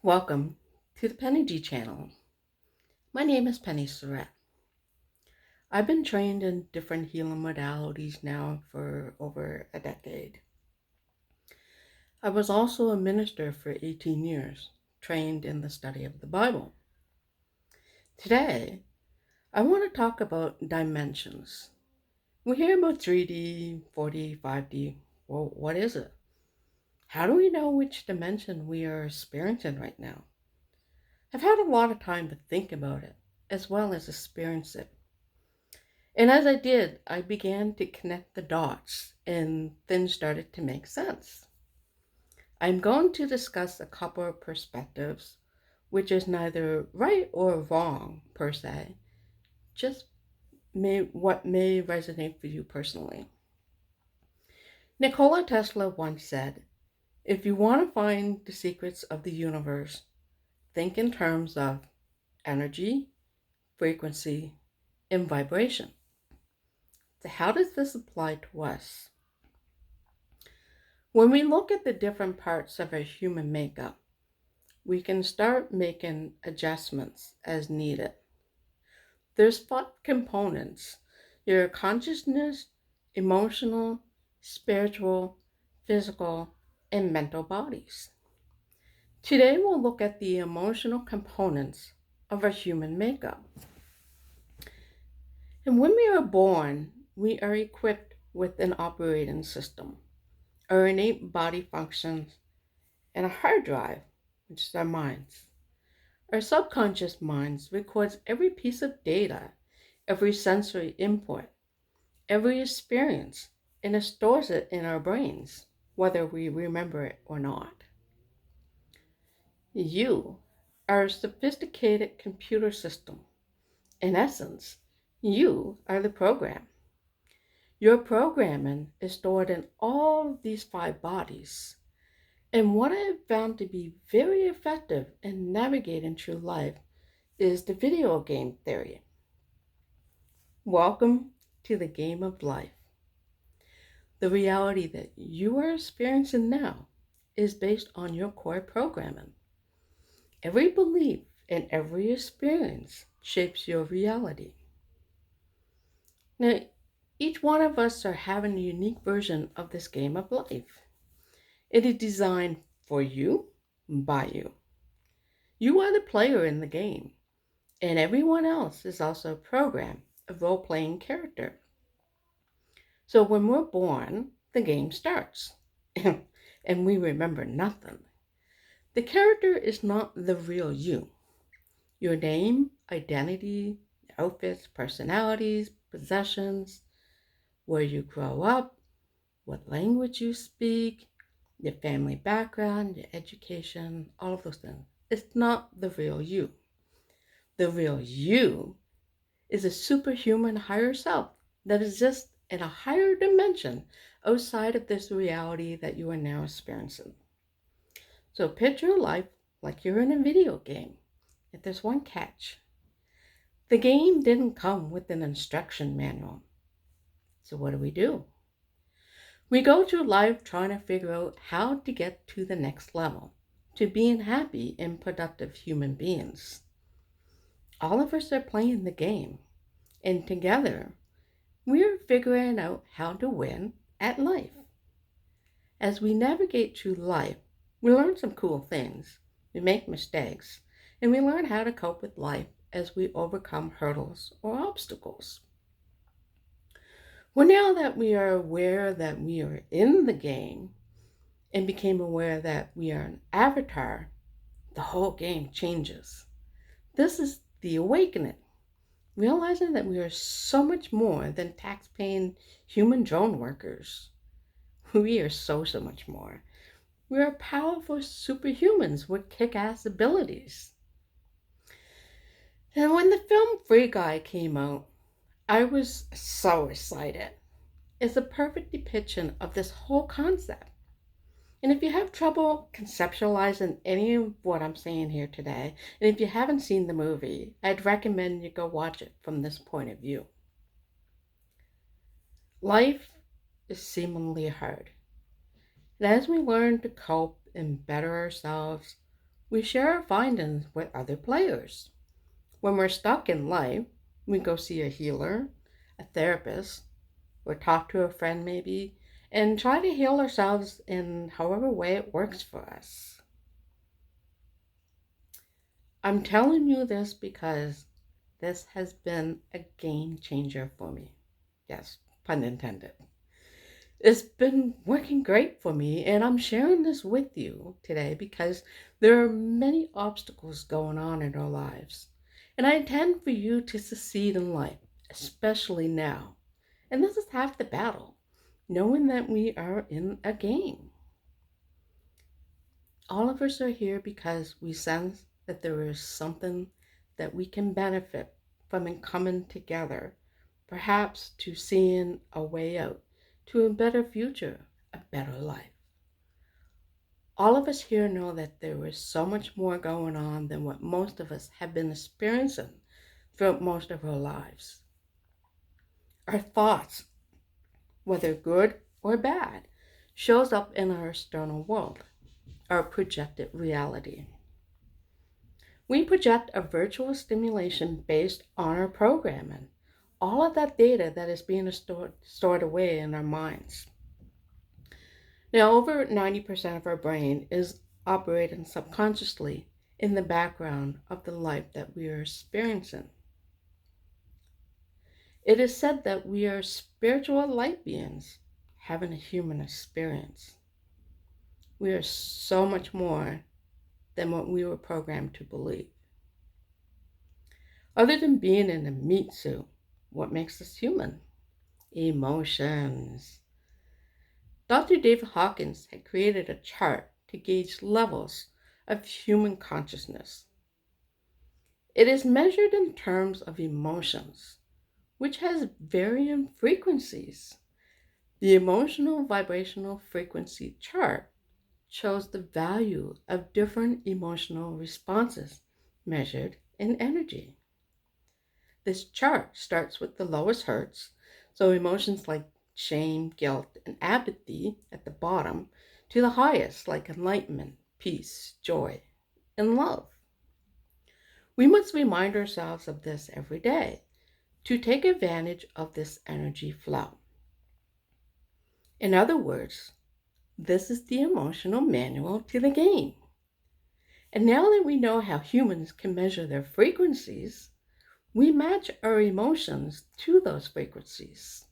Welcome to the Penny G channel. My name is Penny Surratt. I've been trained in different healing modalities now for over a decade. I was also a minister for 18 years, trained in the study of the Bible. Today, I want to talk about dimensions. We hear about 3D, 4D, 5D. Well, what is it? How do we know which dimension we are experiencing right now? I've had a lot of time to think about it, as well as experience it. And as I did, I began to connect the dots and things started to make sense. I'm going to discuss a couple of perspectives, which is neither right or wrong per se, just what may resonate for you personally. Nikola Tesla once said, if you want to find the secrets of the universe, think in terms of energy, frequency, and vibration. So how does this apply to us? When we look at the different parts of our human makeup, we can start making adjustments as needed. There's 5 components: your consciousness, emotional, spiritual, physical, and mental bodies. Today we'll look at the emotional components of our human makeup. And when we are born, we are equipped with an operating system, our innate body functions, and a hard drive, which is our minds. Our subconscious minds records every piece of data, every sensory input, every experience, and it stores it in our brains, whether we remember it or not. You are a sophisticated computer system. In essence, you are the program. Your programming is stored in all of these 5 bodies. And what I have found to be very effective in navigating through life is the video game theory. Welcome to the game of life. The reality that you are experiencing now is based on your core programming. Every belief and every experience shapes your reality. Now, each one of us are having a unique version of this game of life. It is designed for you, by you. You are the player in the game, and everyone else is also a program, a role-playing character. So when we're born, the game starts, and we remember nothing. The character is not the real you. Your name, identity, outfits, personalities, possessions, where you grow up, what language you speak, your family background, your education, all of those things. It's not the real you. The real you is a superhuman higher self that exists in a higher dimension outside of this reality that you are now experiencing. So picture life like you're in a video game. If there's one catch, the game didn't come with an instruction manual. So what do? We go through life trying to figure out how to get to the next level, to being happy and productive human beings. All of us are playing the game, and together we're figuring out how to win at life. As we navigate through life, we learn some cool things, we make mistakes, and we learn how to cope with life as we overcome hurdles or obstacles. Well, now that we are aware that we are in the game and became aware that we are an avatar, the whole game changes. This is the awakening, realizing that we are so much more than tax-paying human drone workers. We are so much more. We are powerful superhumans with kick-ass abilities. And when the film Free Guy came out, I was so excited. It's a perfect depiction of this whole concept. And if you have trouble conceptualizing any of what I'm saying here today, and if you haven't seen the movie, I'd recommend you go watch it from this point of view. Life is seemingly hard. And as we learn to cope and better ourselves, We share our findings with other players. When we're stuck in life, we go see a healer, a therapist, or talk to a friend maybe, and try to heal ourselves in however way it works for us. I'm telling you this because this has been a game changer for me. Yes, pun intended. It's been working great for me, and I'm sharing this with you today because there are many obstacles going on in our lives. And I intend for you to succeed in life, especially now. And this is half the battle, knowing that we are in a game. All of us are here because we sense that there is something that we can benefit from in coming together, perhaps to seeing a way out to a better future, a better life. All of us here know that there is so much more going on than what most of us have been experiencing throughout most of our lives. Our thoughts, whether good or bad, shows up in our external world, our projected reality. We project a virtual stimulation based on our programming, all of that data that is being stored away in our minds. Now, over 90% of our brain is operating subconsciously in the background of the life that we are experiencing. It is said that we are spiritual light beings having a human experience. We are so much more than what we were programmed to believe. Other than being in a meat suit, what makes us human? Emotions. Dr. David Hawkins had created a chart to gauge levels of human consciousness. It is measured in terms of emotions, which has varying frequencies. The emotional vibrational frequency chart shows the value of different emotional responses measured in energy. This chart starts with the lowest hertz, so emotions like shame, guilt, and apathy at the bottom, to the highest, like enlightenment, peace, joy, and love. We must remind ourselves of this every day to take advantage of this energy flow. In other words, this is the emotional manual to the game. And now that we know how humans can measure their frequencies, we match our emotions to those frequencies.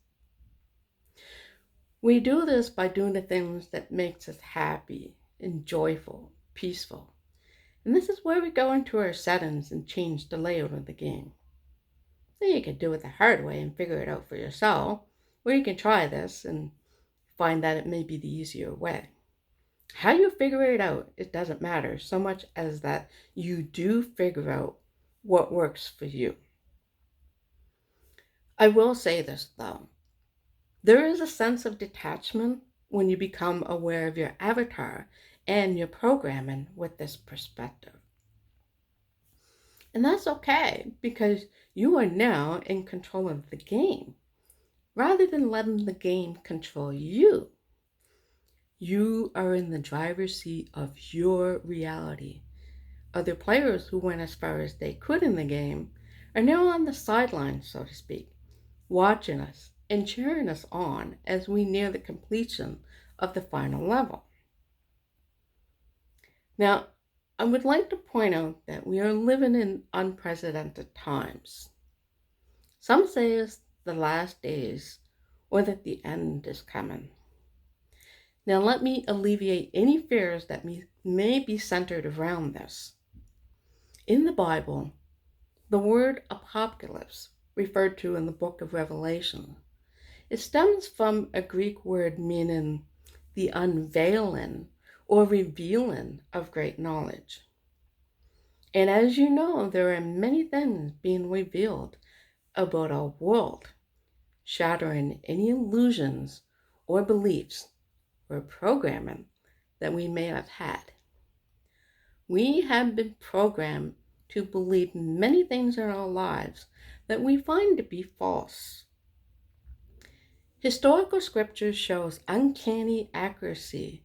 We do this by doing the things that makes us happy and joyful, peaceful. And this is where we go into our settings and change the layout of the game. Then you can do it the hard way and figure it out for yourself, or you can try this and find that it may be the easier way. How you figure it out, it doesn't matter so much as that you do figure out what works for you. I will say this though. There is a sense of detachment when you become aware of your avatar and your programming with this perspective. And that's okay because you are now in control of the game rather than letting the game control you. You are in the driver's seat of your reality. Other players who went as far as they could in the game are now on the sidelines, so to speak, watching us and cheering us on as we near the completion of the final level. Now, I would like to point out that we are living in unprecedented times. Some say it's the last days or that the end is coming. Now, let me alleviate any fears that may be centered around this. In the Bible, the word apocalypse, referred to in the book of Revelation, it stems from a Greek word meaning the unveiling or revealing of great knowledge. And as you know, there are many things being revealed about our world, shattering any illusions or beliefs or programming that we may have had. We have been programmed to believe many things in our lives that we find to be false. Historical scripture shows uncanny accuracy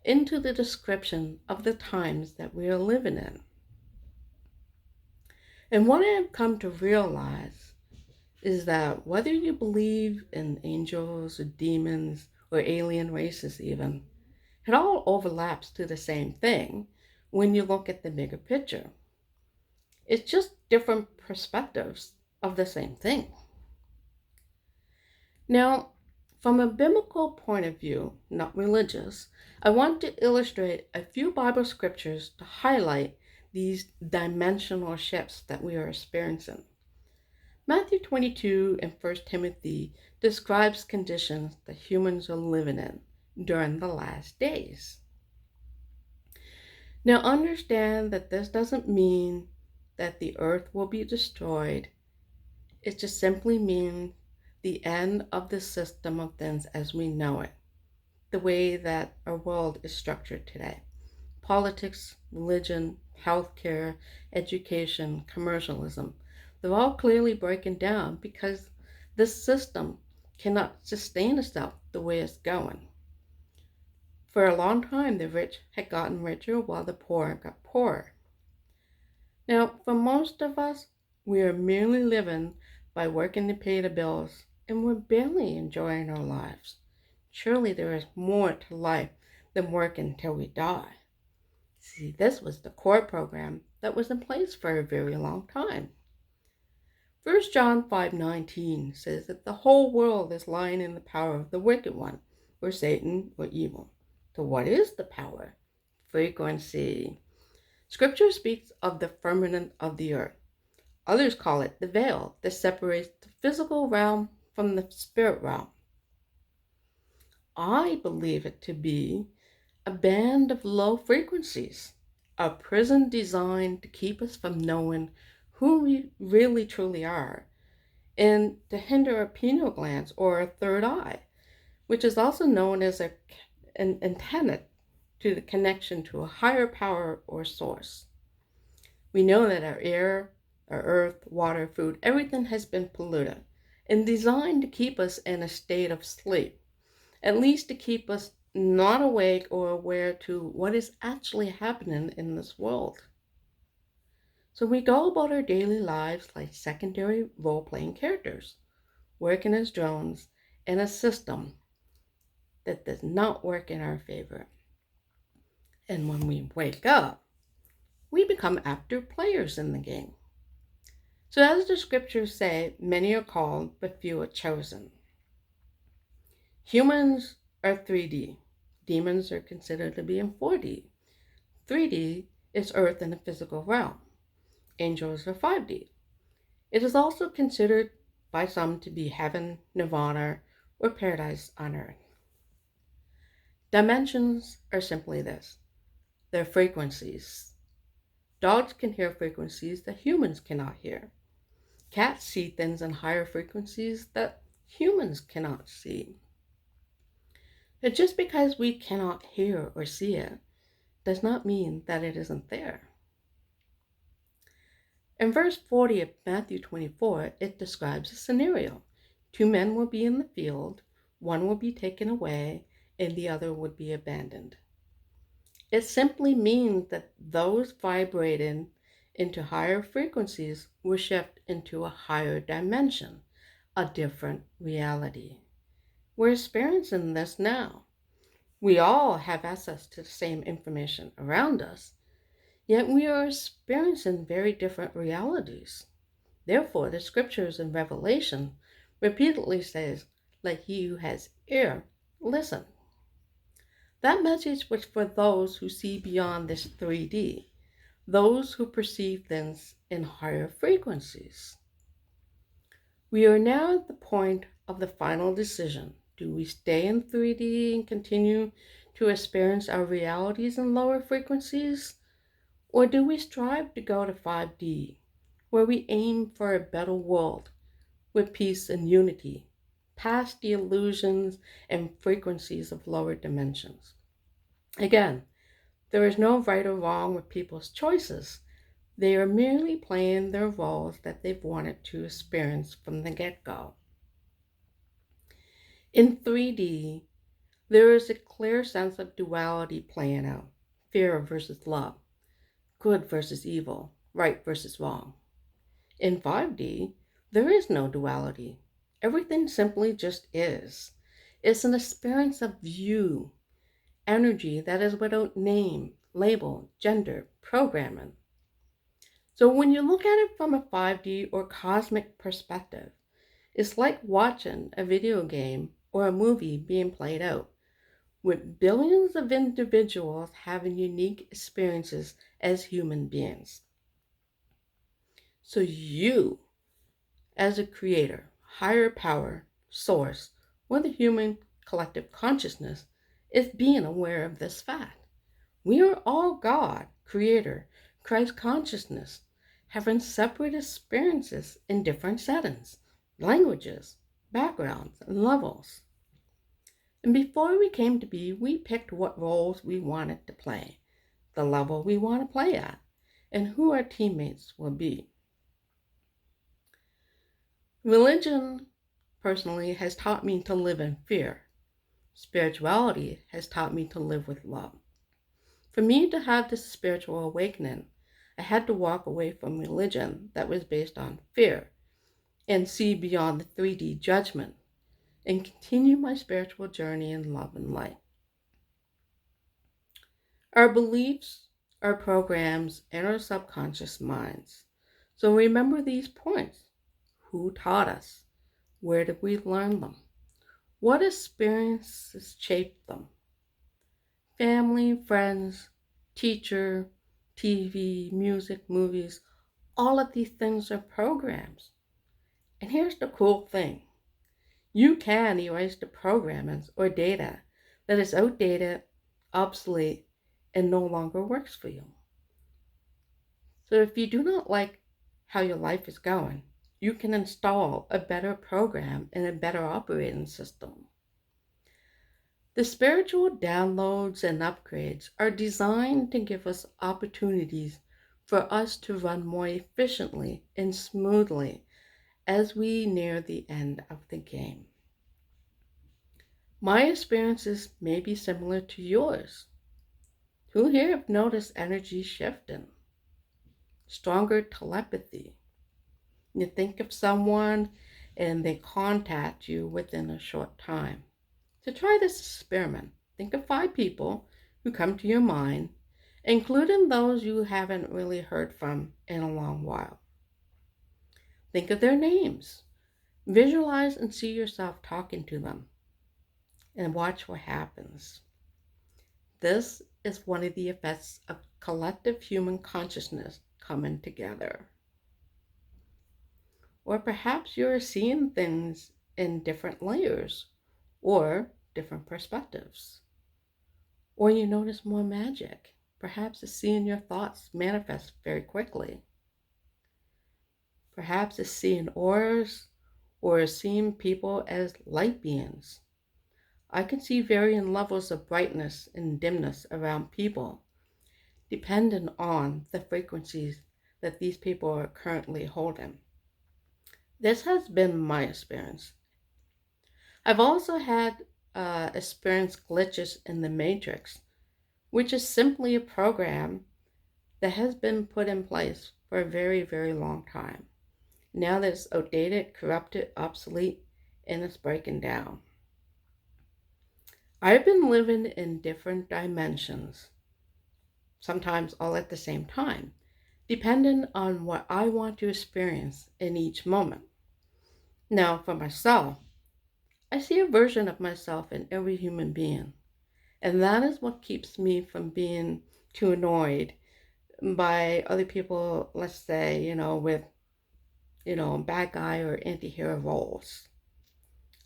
into the description of the times that we are living in. And what I have come to realize is that whether you believe in angels or demons or alien races, even, it all overlaps to the same thing when you look at the bigger picture. It's just different perspectives of the same thing. Now, from a biblical point of view, not religious, I want to illustrate a few Bible scriptures to highlight these dimensional shifts that we are experiencing. Matthew 22 and 1 Timothy describes conditions that humans are living in during the last days. Now understand that this doesn't mean that the earth will be destroyed. It just simply means the end of the system of things as we know it, the way that our world is structured today. Politics, religion, healthcare, education, commercialism, they're all clearly breaking down because this system cannot sustain itself the way it's going. For a long time, the rich had gotten richer while the poor got poorer. Now, for most of us, we are merely living by working to pay the bills, and we're barely enjoying our lives. Surely there is more to life than working till we die. See, this was the core program that was in place for a very long time. 1 John 5:19 says that the whole world is lying in the power of the wicked one, or Satan, or evil. So what is the power? Frequency. Scripture speaks of the firmament of the earth. Others call it the veil that separates the physical realm from the spirit realm. I believe it to be a band of low frequencies, a prison designed to keep us from knowing who we really truly are, and to hinder our pineal glands or our third eye, which is also known as an antenna to the connection to a higher power or source. We know that our air, our earth, water, food, everything has been polluted and designed to keep us in a state of sleep, at least to keep us not awake or aware to what is actually happening in this world. So we go about our daily lives like secondary role-playing characters, working as drones in a system that does not work in our favor. And when we wake up, we become active players in the game. So as the scriptures say, many are called, but few are chosen. Humans are 3D. Demons are considered to be in 4D. 3D is earth in the physical realm. Angels are 5D. It is also considered by some to be heaven, nirvana, or paradise on earth. Dimensions are simply this. They're frequencies. Dogs can hear frequencies that humans cannot hear. Cats see things in higher frequencies that humans cannot see. But just because we cannot hear or see it does not mean that it isn't there. In verse 40 of Matthew 24, it describes a scenario. Two men will be in the field, one will be taken away, and the other would be abandoned. It simply means that those vibrating into higher frequencies will shift into a higher dimension, a different reality. We're experiencing this now. We all have access to the same information around us, yet we are experiencing very different realities. Therefore, the scriptures in Revelation repeatedly says, "Let he who has ear listen." That message was for those who see beyond this 3D, those who perceive things in higher frequencies. We are now at the point of the final decision. Do we stay in 3D and continue to experience our realities in lower frequencies? Or do we strive to go to 5D, where we aim for a better world with peace and unity, past the illusions and frequencies of lower dimensions? Again, there is no right or wrong with people's choices. They are merely playing their roles that they've wanted to experience from the get-go. In 3D, There is a clear sense of duality playing out: fear versus love, good versus evil, right versus wrong. In 5D, there is no duality. Everything simply just is. It's an experience of you, energy that is without name, label, gender, programming. So when you look at it from a 5D or cosmic perspective, it's like watching a video game or a movie being played out, with billions of individuals having unique experiences as human beings. So you, as a creator, higher power, source, or the human collective consciousness, is being aware of this fact. We are all God, Creator, Christ consciousness, having separate experiences in different settings, languages, backgrounds, and levels. And before we came to be, we picked what roles we wanted to play, the level we want to play at, and who our teammates will be. Religion, personally, has taught me to live in fear. Spirituality has taught me to live with love. For me to have this spiritual awakening, I had to walk away from religion that was based on fear and see beyond the 3D judgment and continue my spiritual journey in love and light. Our beliefs, our programs, and our subconscious minds. So remember these points. Who taught us? Where did we learn them? What experiences shaped them? Family, friends, teacher, TV, music, movies, all of these things are programs. And here's the cool thing: you can erase the programs or data that is outdated, obsolete, and no longer works for you. So if you do not like how your life is going, you can install a better program and a better operating system. The spiritual downloads and upgrades are designed to give us opportunities for us to run more efficiently and smoothly as we near the end of the game. My experiences may be similar to yours. Who here have noticed energy shifting? Stronger telepathy. You think of someone and they contact you within a short time. To try this experiment, think of 5 people who come to your mind, including those you haven't really heard from in a long while. Think of their names. Visualize and see yourself talking to them and watch what happens. This is one of the effects of collective human consciousness coming together. Or perhaps you're seeing things in different layers or different perspectives. Or you notice more magic. Perhaps it's seeing your thoughts manifest very quickly. Perhaps it's seeing auras or seeing people as light beings. I can see varying levels of brightness and dimness around people, depending on the frequencies that these people are currently holding. This has been my experience. I've also had experienced glitches in the matrix, which is simply a program that has been put in place for a very, very long time. Now that it's outdated, corrupted, obsolete, and it's breaking down. I've been living in different dimensions, sometimes all at the same time, depending on what I want to experience in each moment. Now, for myself, I see a version of myself in every human being, and that is what keeps me from being too annoyed by other people, let's say, with, bad guy or anti hero roles.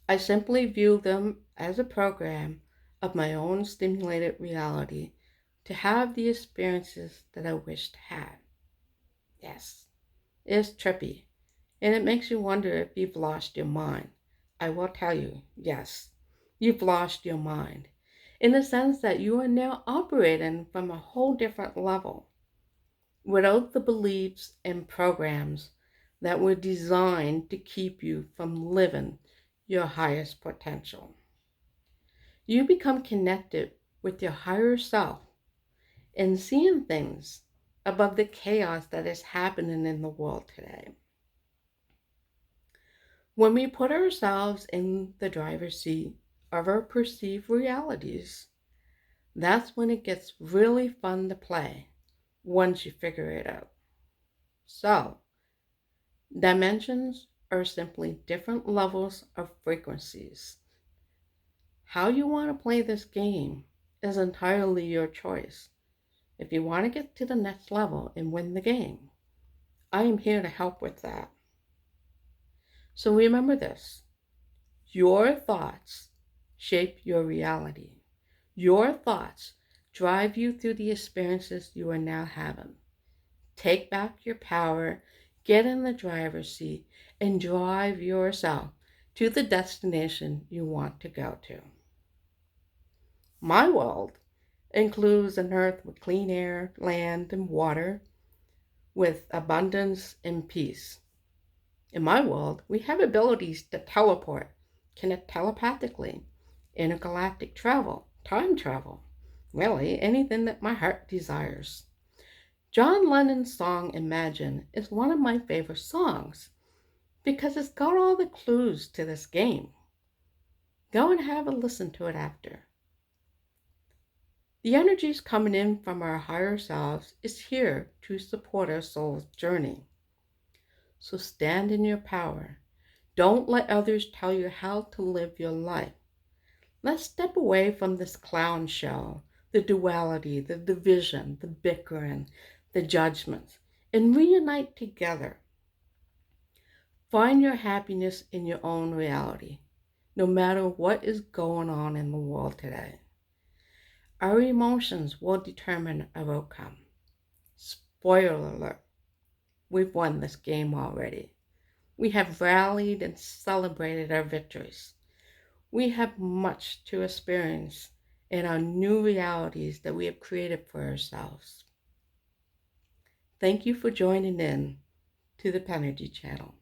I simply view them as a program of my own stimulated reality to have the experiences that I wish to have. Yes, it's trippy, and it makes you wonder if you've lost your mind. I will tell you, yes, you've lost your mind, in the sense that you are now operating from a whole different level, without the beliefs and programs that were designed to keep you from living your highest potential. You become connected with your higher self and seeing things above the chaos that is happening in the world today. When we put ourselves in the driver's seat of our perceived realities, that's when it gets really fun to play once you figure it out. So, dimensions are simply different levels of frequencies. How you want to play this game is entirely your choice. If you want to get to the next level and win the game, I am here to help with that. So remember this: your thoughts shape your reality. Your thoughts drive you through the experiences you are now having. Take back your power, get in the driver's seat, and drive yourself to the destination you want to go to. My world includes an earth with clean air, land, and water, with abundance and peace. In my world, we have abilities to teleport, connect telepathically, intergalactic travel, time travel, really anything that my heart desires. John Lennon's song Imagine is one of my favorite songs because it's got all the clues to this game. Go and have a listen to it after. The energies coming in from our higher selves is here to support our soul's journey. So stand in your power. Don't let others tell you how to live your life. Let's step away from this clown show, the duality, the division, the bickering, the judgments, and reunite together. Find your happiness in your own reality, no matter what is going on in the world today. Our emotions will determine our outcome. Spoiler alert, we've won this game already. We have rallied and celebrated our victories. We have much to experience in our new realities that we have created for ourselves. Thank you for joining in to the Penergy channel.